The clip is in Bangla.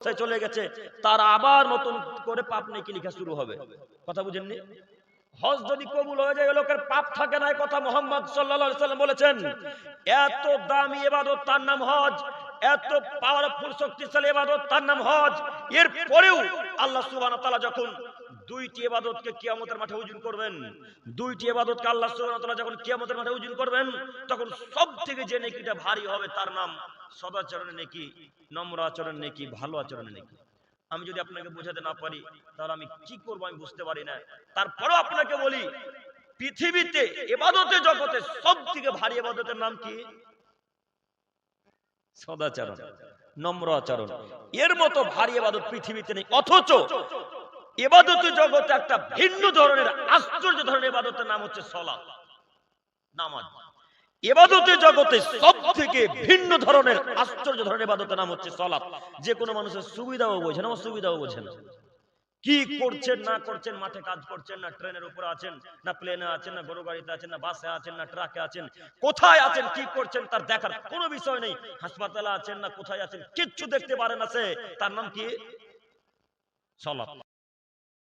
চলে গেছে, তার আবার নতুন করে পাপ নেকি লেখা শুরু হবে। কথা বুঝেননি? হজ যদি কবুল হয়ে যায়, লোকের পাপ থাকে না, কথা মুহাম্মদ সাল্লাল্লাহু আলাইহি সাল্লাম বলেছেন। এত দামি ইবাদত তার নাম হজ, এত পাওয়ারফুল শক্তিশালী ইবাদত তার নাম হজ। এর পরেও আল্লাহ সুবহানাহু ওয়া তাআলা যখন দুইটি ইবাদতকে কিয়ামতের মাঠে ওজন করবেন, দুইটি ইবাদতকে আল্লাহ সুবহানাহু ওয়া তাআলা যখন কিয়ামতের মাঠে ওজন করবেন, তখন সবথেকে যে নেকিটা ভারী হবে তার নাম সদাচরণের নেকি, নম্র আচরণের নেকি, ভালো আচরণের নেকি। আমি যদি আপনাকে বোঝাতে না পারি তাহলে আমি কি করবো আমি বুঝতে পারি না। তারপরেও আপনাকে বলি, পৃথিবীতে ইবাদতের জগতে সবথেকে ভারী ইবাদতের নাম কি? সদাচরণ, নম্র আচরণ। এর মতো ভারী ইবাদত পৃথিবীতে নেই। অথচ ইবাদতের জগতে একটা ভিন্ন ধরনের আশ্চর্য ধরনের ইবাদতের নাম হচ্ছে সালাত, নামাজ। ইবাদতের জগতে সবথেকে ভিন্ন ধরনের আশ্চর্য ধরনের ইবাদতের নাম হচ্ছে সালাত। যে কোনো মানুষের সুবিধাও বোঝে না, অসুবিধাও বোঝে না। কি করছেন না করছেন, মাঠে কাজ করছেন না ট্রেনের উপরে আছেন, না প্লেনে আছেন, না গরু গাড়িতে আছেন, না বাসে আছেন, না ট্রাকে আছেন, কোথায় আছেন, কি করছেন তার দেখার কোনো বিষয় নেই। হাসপাতালে আছেন না কোথায় আছেন, কিচ্ছু দেখতে পারেন না, সে তার নাম কি? সালাত।